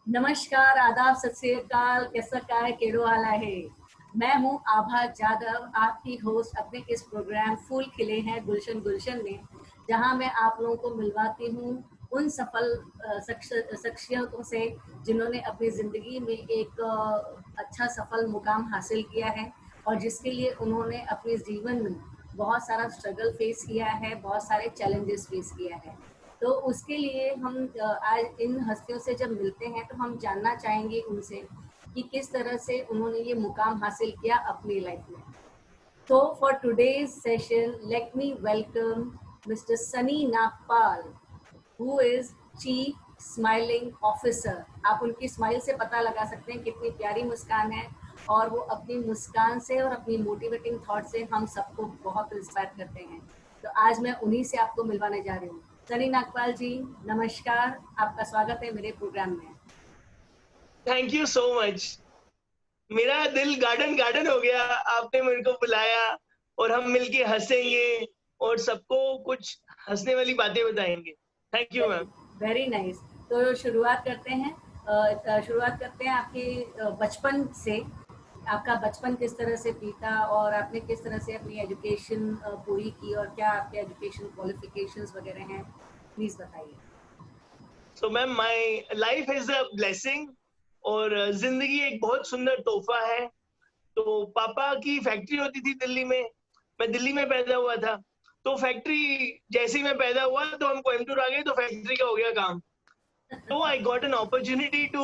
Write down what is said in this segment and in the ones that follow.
नमस्कार, आदाब, सत श्री अकाल, कैसा काय केड़ो हाल है। मैं हूँ आभा जाधव, आपकी होस्ट अपने इस प्रोग्राम फूल खिले हैं गुलशन गुलशन में, जहाँ मैं आप लोगों को मिलवाती हूँ उन सफल शख्सियतों से जिन्होंने अपनी ज़िंदगी में एक अच्छा सफल मुकाम हासिल किया है और जिसके लिए उन्होंने अपने जीवन में बहुत सारा स्ट्रगल फेस किया है, बहुत सारे चैलेंजेस फेस किया है। तो उसके लिए हम आज इन हस्तियों से जब मिलते हैं तो हम जानना चाहेंगे उनसे कि किस तरह से उन्होंने ये मुकाम हासिल किया अपनी लाइफ में। तो for today's session let me welcome mister Sunny Nagpal, who is chief smiling officer. आप उनकी स्माइल से पता लगा सकते हैं कितनी प्यारी मुस्कान है और वो अपनी मुस्कान से और अपनी मोटिवेटिंग थॉट से हम सबको बहुत इंस्पायर करते हैं। तो आज मैं उन्हीं से आपको मिलवाने जा रही हूँ। सनी नागपाल जी, नमस्कार, आपका स्वागत है मेरे प्रोग्राम में। Thank you so much. मेरा दिल गार्डन गार्डन हो गया, आपने मेरे को बुलाया और हम मिलके हंसेंगे और सबको कुछ हंसने वाली बातें बताएंगे। Thank you ma'am. Very nice. तो शुरुआत करते हैं आपके बचपन से। आपका बचपन किस तरह से बीता और आपने किस तरह से अपनी एजुकेशन पूरी की और क्या आपके एजुकेशन क्वालिफिकेशंस वगैरह हैं, प्लीज बताइए। So ma'am, my life is a blessing और जिंदगी एक बहुत सुंदर तोहफा है। तो पापा की फैक्ट्री होती थी दिल्ली में, मैं दिल्ली में पैदा हुआ था। तो फैक्ट्री जैसे ही मैं पैदा हुआ तो हम कोयम्बटूर आ गए, तो फैक्ट्री का हो गया काम। So I got an opportunity to,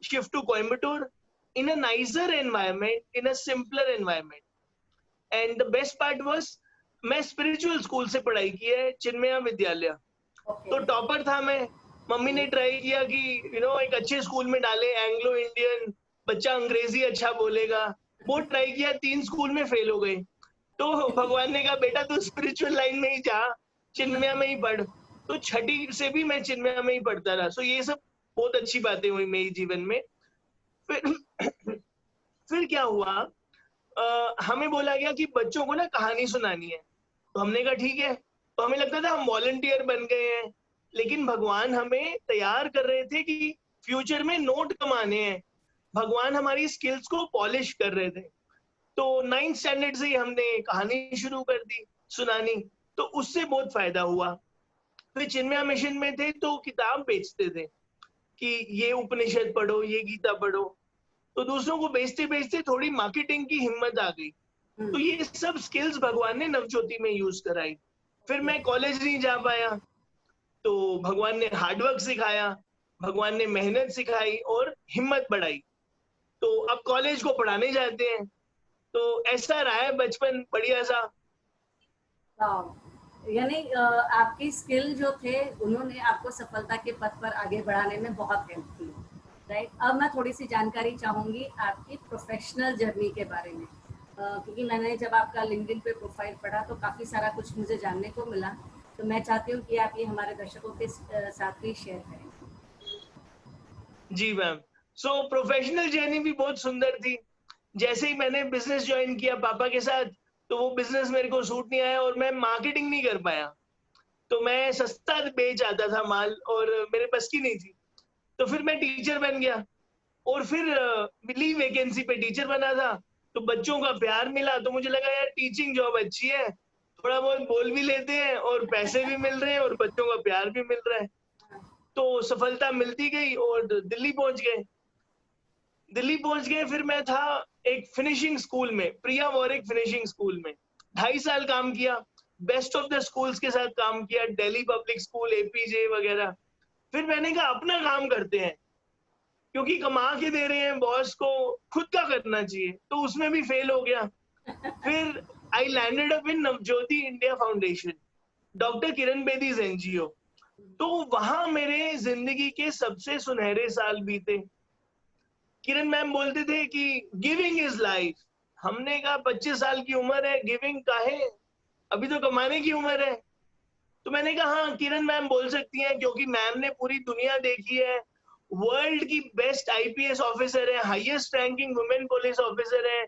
shift to Coimbatore in a nicer environment, in a simpler environment. And the best part was, मैं स्पिरिचुअल स्कूल से पढ़ाई की है, चिन्मया विद्यालय। ओके। तो टॉपर था मैं। मम्मी ने ट्राई किया कि एक अच्छे स्कूल में डाले, एंग्लो इंडियन, बच्चा अंग्रेजी अच्छा बोलेगा। वो ट्राई किया, 3 स्कूल में फेल हो गए। तो भगवान ने कहा बेटा तू स्पिरिचुअल लाइन में ही जा, चिन्मया में ही पढ़। तो छठी से भी मैं चिन्मया में ही पढ़ता रहा। सो ये सब बहुत अच्छी बातें हुई मेरे जीवन में। फिर फिर क्या हुआ, हमें बोला गया कि बच्चों को ना कहानी सुनानी है। तो हमने कहा ठीक है। तो हमें लगता था हम वॉलंटियर बन गए हैं, लेकिन भगवान हमें तैयार कर रहे थे कि फ्यूचर में नोट कमाने हैं। भगवान हमारी स्किल्स को पॉलिश कर रहे थे। तो 9th स्टैंडर्ड से ही हमने कहानी शुरू कर दी सुनानी। तो उससे बहुत फायदा हुआ। फिर चिन्मया मिशन में थे तो किताब बेचते थे कि ये उपनिषद पढ़ो, ये गीता पढ़ो। तो दूसरों को बेचते बेचते थोड़ी मार्केटिंग की हिम्मत आ गई। तो ये सब स्किल्स भगवान ने नवज्योति में यूज कराई। फिर मैं कॉलेज नहीं जा पाया, तो भगवान ने हार्डवर्क सिखाया, भगवान ने मेहनत सिखाई और हिम्मत बढ़ाई। तो अब कॉलेज को पढ़ाने जाते हैं। तो ऐसा रहा है बचपन बढ़िया सा। यानी आपकी स्किल जो थे उन्होंने आपको सफलता के पथ पर आगे बढ़ाने में बहुत हेल्प की, राइट। अब मैं थोड़ी सी जानकारी चाहूँगी आपकी प्रोफेशनल जर्नी के बारे में, क्योंकि मैंने जब आपका लिंक्डइन पे प्रोफाइल पढ़ा तो काफ़ी सारा कुछ मुझे जानने को मिला। तो मैं चाहती हूँ कि आप ये हमारे दर्शकों के साथ भी शेयर करें। जी मैम। सो प्रोफेशनल जर्नी भी बहुत सुंदर थी। जैसे ही मैंने बिजनेस ज्वाइन किया पापा के साथ, तो वो बिजनेस मेरे को सूट नहीं आया और मैं मार्केटिंग नहीं कर पाया। तो मैं सस्ता बेच आता था माल और मेरे बस की नहीं थी। तो फिर मैं टीचर बन गया और फिर मिली वैकेंसी पे टीचर बना था। तो बच्चों का प्यार मिला, तो मुझे लगा यार टीचिंग जॉब अच्छी है, थोड़ा बहुत बोल भी लेते हैं और पैसे भी मिल रहे हैं और बच्चों का प्यार भी मिल रहा है। तो सफलता मिलती गई और दिल्ली पहुंच गए। फिर मैं था एक फिनिशिंग स्कूल में, प्रिया वॉरिक फिनिशिंग स्कूल में 2.5 साल काम किया। बेस्ट ऑफ द स्कूल्स के साथ काम किया, दिल्ली पब्लिक स्कूल, एपीजे वगैरह। फिर मैंने कहा अपना काम करते हैं, क्योंकि कमा के दे रहे हैं बॉस को, खुद का करना चाहिए। तो उसमें भी फेल हो गया। फिर I landed up in Navjyoti India Foundation, doctor Kiran Bedi's NGO. तो वहां मेरे जिंदगी के सबसे सुनहरे साल बीते। किरण मैम बोलते थे कि गिविंग इज लाइफ। हमने कहा 25 साल की उम्र है, गिविंग काहे, अभी तो कमाने की उम्र है। तो मैंने कहा हाँ किरण मैम बोल सकती हैं, क्योंकि मैम ने पूरी दुनिया देखी है, वर्ल्ड की बेस्ट आईपीएस ऑफिसर है, highest ranking women police officer है,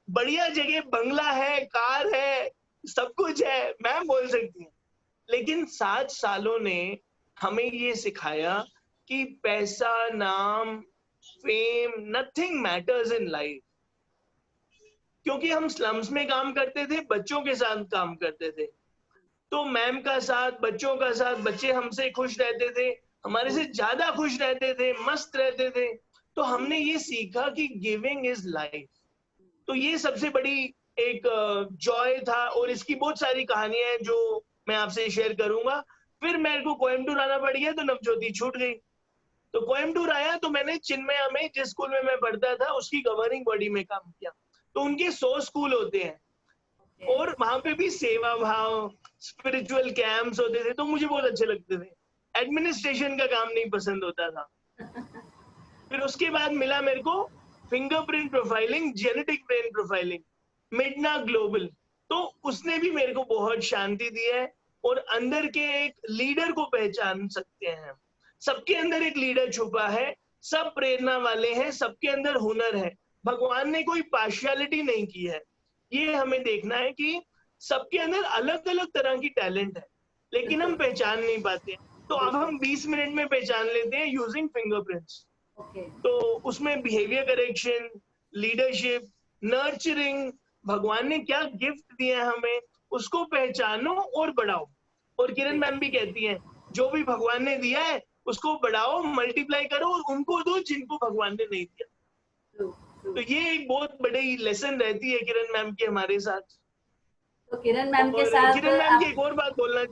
बढ़िया जगह बंगला है, कार है, सब कुछ है, मैम बोल सकती हैं। लेकिन 7 सालों ने हमें ये सिखाया कि पैसा, नाम, fame, nothing matters in life. क्योंकि हम स्लम्स में काम करते थे, बच्चों के साथ काम करते थे, तो मैम का साथ, बच्चों का साथ, बच्चे हमसे खुश रहते थे, हमारे से ज्यादा खुश रहते थे, मस्त रहते थे। तो हमने ये सीखा कि गिविंग इज लाइफ। तो ये सबसे बड़ी एक जॉय था, और इसकी बहुत सारी कहानियां हैं जो मैं आपसे शेयर करूंगा। फिर मेरे को कोयम्बटूर आना पड़ गया, तो नवज्योति छूट गई। तो कोयम्बटूर आया तो मैंने चिन्मया में, जिस स्कूल में मैं पढ़ता था, उसकी गवर्निंग बॉडी में काम किया। तो उनके 100 स्कूल होते हैं, और वहां पे भी सेवा भाव, स्पिरिचुअल कैंप्स होते थे, तो मुझे बहुत अच्छे लगते थे। एडमिनिस्ट्रेशन का काम नहीं पसंद होता था। फिर उसके बाद मिला मेरे को fingerprint profiling, genetic brain profiling, Midna Global. तो उसने भी मेरे को बहुत शांति दी है, और अंदर के एक लीडर को पहचान सकते हैं। सबके अंदर एक लीडर छुपा है, सब प्रेरणा वाले हैं, सबके अंदर हुनर है। भगवान ने कोई पार्शियलिटी नहीं की है। ये हमें देखना है कि सबके अंदर अलग अलग तरह की टैलेंट है, लेकिन हम पहचान नहीं पाते। तो अब हम 20 मिनट में पहचान लेते हैं यूजिंग फिंगरप्रिंट्स। तो उसमें बिहेवियर करेक्शन, लीडरशिप, नर्चरिंग, भगवान ने क्या गिफ्ट दिया है हमें, उसको पहचानो और बढ़ाओ। और किरण मैम भी कहती हैं, जो भी भगवान ने दिया है उसको बढ़ाओ, मल्टीप्लाई करो, और उनको दो जिनको भगवान ने नहीं दिया। तो ये एक बहुत बड़ी लेसन रहती है किरण मैम की हमारे साथ। तो किरण मैम के साथ किरण मैम की एक और बात बोलना।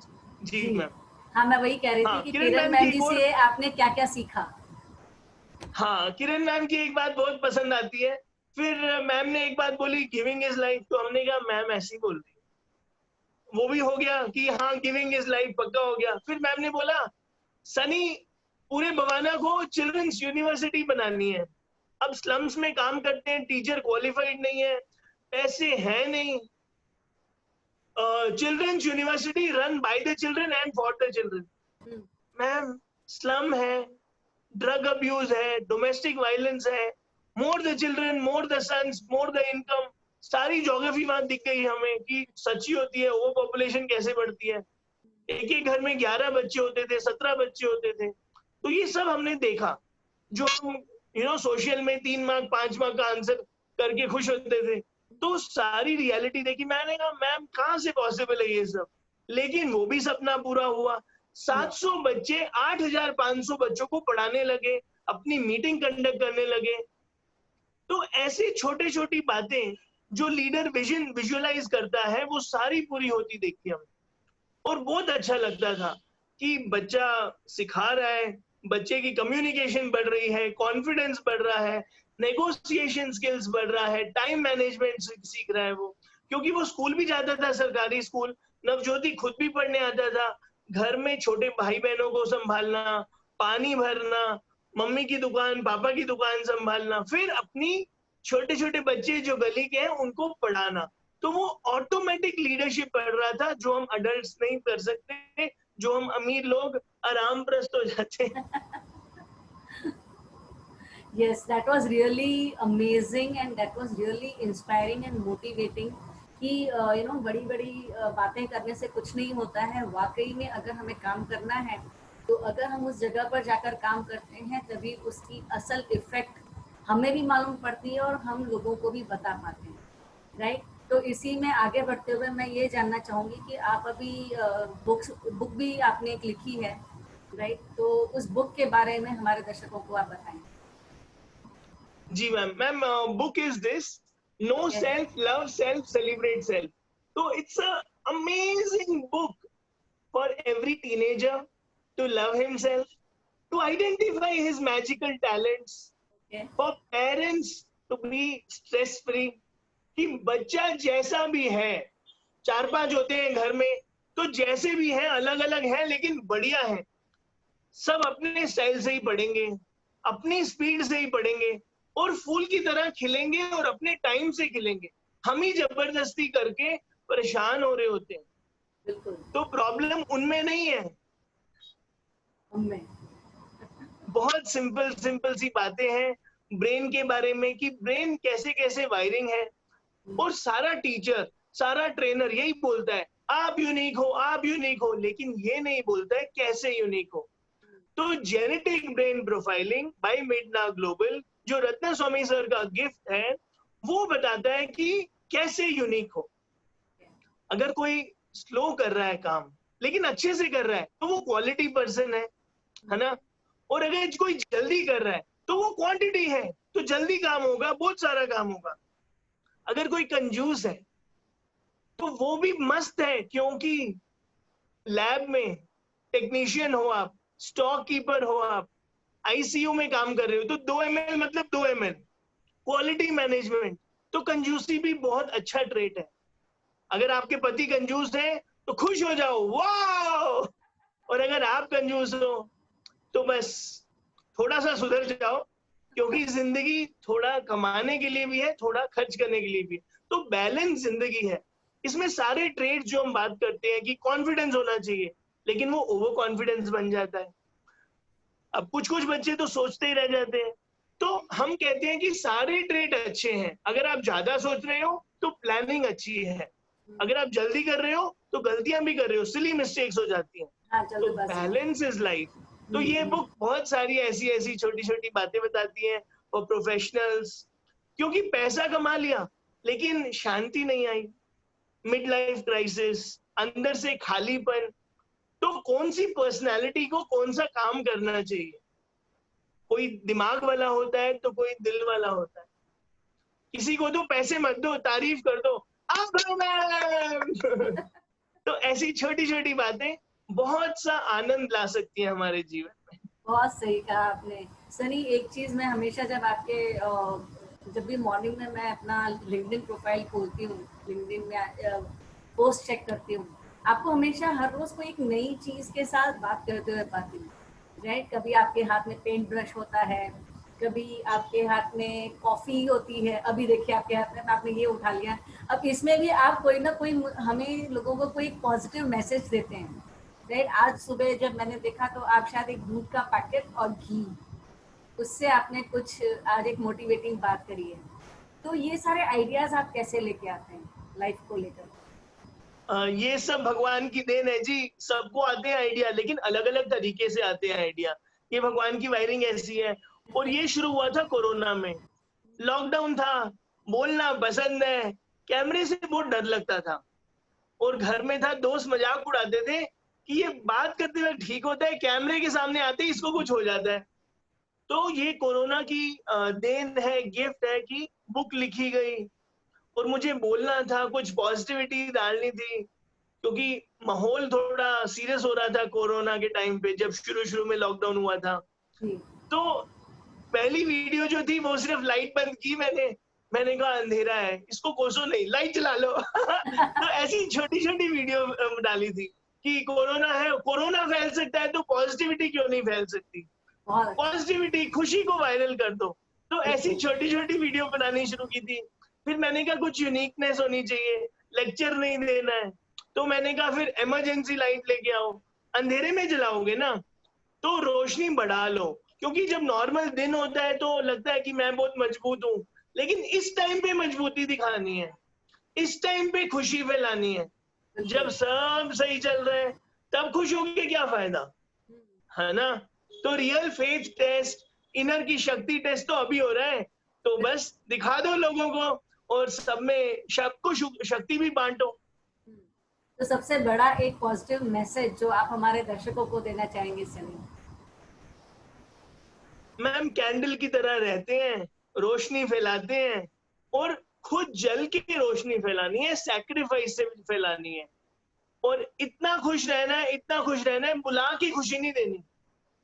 जी मैम। हाँ, मैं वही कह रही थी कि किरण मैम जी से आपने क्या क्या सीखा। हाँ, किरण मैम की एक बात बहुत पसंद आती है। फिर मैम ने एक बात बोली, गिविंग इज लाइफ। तो हमने कहा मैम ऐसी बोल रही, वो भी हो गया कि हाँ गिविंग इज लाइफ पक्का हो गया। फिर मैम ने बोला, सनी, पूरे बवाना को चिल्ड्रंस यूनिवर्सिटी बनानी है। अब स्लम्स में काम करते हैं, टीचर क्वालिफाइड नहीं है, पैसे हैं नहीं। Children's university run by the children and for the children. Ma'am, slum है, ड्रग अब्यूज है, डोमेस्टिक वायलेंस है, more the children, more the sons, more the income. सारी ज्योग्राफी वहां दिख गई हमें कि सच्ची होती है, वो पॉपुलेशन कैसे बढ़ती है। एक एक घर में 11 बच्चे होते थे, 17 बच्चे होते थे। तो ये सब हमने देखा, जो हम सोशल में 3 मार्क 5 मार्क का आंसर करके खुश होते थे। तो सारी रियलिटी देखी। मैंने कहा मैम कहाँ से पॉसिबल है ये सब, लेकिन वो भी सपना पूरा हुआ। 700 बच्चे 8,500 बच्चों को पढ़ाने लगे, अपनी मीटिंग कंडक्ट करने लगे। तो ऐसी छोटी छोटी बातें जो लीडर विजन विजुअलाइज करता है, वो सारी पूरी होती देखी हमने। और बहुत अच्छा लगता था कि बच्चा सिखा रहा है, बच्चे की कम्युनिकेशन बढ़ रही है, कॉन्फिडेंस बढ़ रहा है, नेगोशिएशन स्किल्स बढ़ रहा है, टाइम मैनेजमेंट सीख रहा है वो। क्योंकि वो स्कूल भी जाता था, सरकारी स्कूल, नवज्योति खुद भी पढ़ने आता था। घर में छोटे भाई बहनों को संभालना, पानी भरना, मम्मी की दुकान, पापा की दुकान संभालना, फिर अपनी छोटे छोटे बच्चे जो गली के हैं उनको पढ़ाना। तो वो ऑटोमेटिक लीडरशिप पढ़ रहा था, जो हम अडल्ट्स नहीं कर सकते, जो हम अमीर लोग आराम प्रस्त हो जाते हैं। Yes, that was really amazing and that was really inspiring and motivating कि बड़ी बड़ी बातें करने से कुछ नहीं होता है। वाकई में अगर हमें काम करना है, तो अगर हम उस जगह पर जाकर काम करते हैं, तभी उसकी असल इफेक्ट हमें भी मालूम पड़ती है और हम लोगों को भी बता पाते हैं, राइट। तो इसी में आगे बढ़ते हुए मैं ये जानना चाहूँगी कि आप अभी बुक भी आपने एक लिखी है, राइट। तो उस बुक के बारे में हमारे दर्शकों को आप बताएं। जी ma'am, book is this, no self love self celebrate self. तो it's a amazing book for every teenager to love himself, to identify his magical talents, for parents to be stress free. कि बच्चा जैसा भी है, 4-5 होते हैं घर में, तो जैसे भी हैं, अलग अलग हैं, लेकिन बढ़िया है। सब अपने स्टाइल से ही पढ़ेंगे, अपनी स्पीड से ही पढ़ेंगे, और फूल की तरह खिलेंगे और अपने टाइम से खिलेंगे। हम ही जबरदस्ती करके परेशान हो रहे होते हैं। बिल्कुल। तो प्रॉब्लम उनमें नहीं है, उनमें। बहुत सिंपल सिंपल सी बातें हैं ब्रेन के बारे में, कि ब्रेन कैसे कैसे वायरिंग है। और सारा टीचर, सारा ट्रेनर यही बोलता है, आप यूनिक हो, आप यूनिक हो, लेकिन ये नहीं बोलता है कैसे यूनिक हो। तो genetic brain profiling by Midna Global, जो रत्न स्वामी सर का गिफ्ट है, वो बताता है कि कैसे यूनिक हो। अगर कोई स्लो कर रहा है काम लेकिन अच्छे से कर रहा है तो वो क्वालिटी पर्सन है ना। और अगर कोई जल्दी कर रहा है तो वो क्वांटिटी है, तो जल्दी काम होगा, बहुत सारा काम होगा। अगर कोई कंजूस है तो वो भी मस्त है, क्योंकि लैब में टेक्नीशियन हो आप, स्टॉक कीपर हो आप, आईसीयू में काम कर रहे हो, तो 2 ml मतलब 2 ml क्वालिटी मैनेजमेंट। तो कंजूसी भी बहुत अच्छा ट्रेट है। अगर आपके पति कंजूस है तो खुश हो जाओ, वाह। और अगर आप कंजूस हो तो बस थोड़ा सा सुधर जाओ, क्योंकि जिंदगी थोड़ा कमाने के लिए भी है, थोड़ा खर्च करने के लिए भी है। तो बैलेंस जिंदगी है। इसमें सारे ट्रेड जो हम बात करते हैं कि कॉन्फिडेंस होना चाहिए, लेकिन वो ओवर कॉन्फिडेंस बन जाता है। अब कुछ कुछ बच्चे तो सोचते ही रह जाते हैं। तो हम कहते हैं कि सारे ट्रेड अच्छे हैं। अगर आप ज्यादा सोच रहे हो तो प्लानिंग अच्छी है, अगर आप जल्दी कर रहे हो तो गलतियां भी कर रहे हो, सिली मिस्टेक्स हो जाती हैं। हाँ, तो बैलेंस इज लाइफ। तो ये बुक बहुत सारी ऐसी ऐसी छोटी छोटी बातें बताती है फॉर प्रोफेशनल्स, क्योंकि पैसा कमा लिया लेकिन शांति नहीं आई, मिड लाइफ क्राइसिस, अंदर से खालीपन। तो कौन सी पर्सनालिटी को कौन सा काम करना चाहिए? कोई दिमाग वाला होता है तो कोई दिल वाला होता है। किसी को तो पैसे मत दो, तारीफ कर दो, मैम। तो ऐसी छोटी छोटी बातें बहुत सा आनंद ला सकती है हमारे जीवन में। बहुत सही कहा आपने सनी। एक चीज मैं हमेशा जब आपके जब भी मॉर्निंग में मैं अपना लिंक्डइन प्रोफाइल खोलती हूँ, लिंक्डइन में पोस्ट चेक करती हूँ, आपको हमेशा हर रोज कोई एक नई चीज के साथ बात करते हुए पाती हूँ, राइट। कभी आपके हाथ में पेंट ब्रश होता है, कभी आपके हाथ में कॉफी होती है, अभी देखिए आपके हाथ में आपने ये उठा लिया। अब इसमें भी आप कोई ना कोई हमें लोगों को कोई पॉजिटिव मैसेज देते हैं, राइट। आज सुबह जब मैंने देखा तो आप शायद एक दूध का पैकेट और घी, उससे आपने कुछ आज एक मोटिवेटिंग बात करी है। तो ये सारे आइडियाज आप कैसे लेके आते हैं लाइफ को लेकर? ये सब भगवान की देन है जी। सबको आते हैं आइडिया, लेकिन अलग अलग तरीके से आते हैं आइडिया। ये भगवान की वायरिंग ऐसी है। और ये शुरू हुआ था कोरोना में, लॉकडाउन था, बोलना पसंद है, कैमरे से बहुत डर लगता था, और घर में था, दोस्त मजाक उड़ाते थे कि ये बात करते हुए ठीक होता है, कैमरे के सामने आते ही इसको कुछ हो जाता है। तो ये कोरोना की देन है, गिफ्ट है कि बुक लिखी गई और मुझे बोलना था, कुछ पॉजिटिविटी डालनी थी, क्योंकि माहौल थोड़ा सीरियस हो रहा था कोरोना के टाइम पे, जब शुरू शुरू में लॉकडाउन हुआ था। तो पहली वीडियो जो थी वो सिर्फ लाइट बंद की मैंने कहा अंधेरा है, इसको कोसो नहीं, लाइट चला लो। तो ऐसी छोटी छोटी वीडियो डाली थी कि कोरोना है, कोरोना फैल सकता है तो पॉजिटिविटी क्यों नहीं फैल सकती, पॉजिटिविटी, खुशी को वायरल कर दो। तो ऐसी छोटी छोटी वीडियो बनानी शुरू की थी। फिर मैंने कहा कुछ यूनिकनेस होनी चाहिए, लेक्चर नहीं देना है, तो मैंने कहा फिर इमरजेंसी लाइट लेके आओ। अंधेरे में जलाओगे ना तो रोशनी बढ़ा लो, क्योंकि जब नॉर्मल दिन होता है तो लगता है कि मैं बहुत मजबूत हूँ, लेकिन इस टाइम पे मजबूती दिखानी है, इस टाइम पे खुशी फैलानी है। जब सब सही चल रहा है तब खुश होके क्या फायदा, है ना। तो रियल फेथ टेस्ट, इनर की शक्ति टेस्ट तो अभी हो रहा है। तो बस दिखा दो लोगों को, और सब में सबको शक्ति भी बांटो। तो सबसे बड़ा एक पॉजिटिव मैसेज जो आप हमारे दर्शकों को देना चाहेंगे सनी? मैम कैंडल की तरह रहते हैं, रोशनी फैलाते हैं, और खुद जल के रोशनी फैलानी है, सैक्रिफाइस से फैलानी है। और इतना खुश रहना है, इतना खुश रहना है, बुला के खुशी नहीं देनी।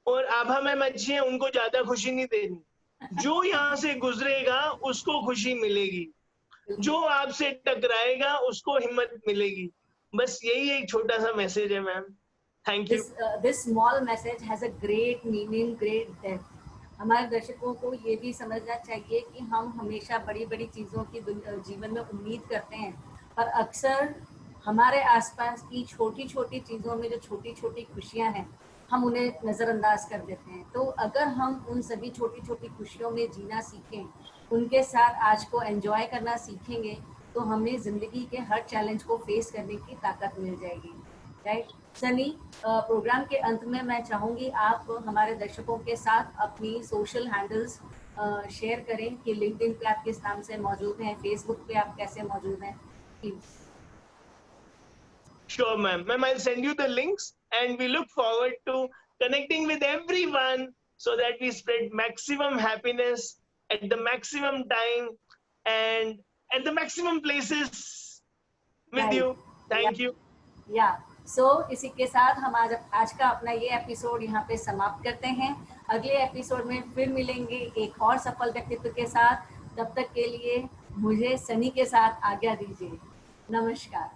और आभा मैम अच्छी है, उनको ज्यादा खुशी नहीं देनी। जो यहाँ से गुजरेगा उसको खुशी मिलेगी, जो आपसे टकराएगा उसको हिम्मत मिलेगी। बस यही एक छोटा सा मैसेज है ma'am. Thank you. This small message has a great meaning, great depth. हमारे दर्शकों को ये भी समझना चाहिए कि हम हमेशा बड़ी बड़ी चीज़ों की जीवन में उम्मीद करते हैं, पर अक्सर हमारे आसपास की छोटी छोटी चीज़ों में जो छोटी छोटी खुशियाँ हैं, हम उन्हें नज़रअंदाज कर देते हैं। तो अगर हम उन सभी छोटी छोटी खुशियों में जीना सीखें, उनके साथ आज को एंजॉय करना सीखेंगे, तो हमें ज़िंदगी के हर चैलेंज को फेस करने की ताकत मिल जाएगी। राइट सनी, प्रोग्राम के अंत में मैं चाहूंगी आप हमारे दर्शकों के साथ अपनी सोशल हैंडल्स शेयर करें कि लिंक्डइन पे आप किस नाम से मौजूद हैं, फेसबुक पे आप कैसे मौजूद हैं, please. Sure, ma'am. Ma'am, I'll send you the links, and we look forward to connecting with everyone so that we spread maximum happiness at the maximum time and at the maximum places with you. Thank you. या सो इसी के साथ हम आज का अपना ये episode यहाँ पे समाप्त करते हैं। अगले एपिसोड में फिर मिलेंगे एक और सफल व्यक्तित्व के साथ। तब तक के लिए मुझे सनी के साथ आज्ञा दीजिए। नमस्कार।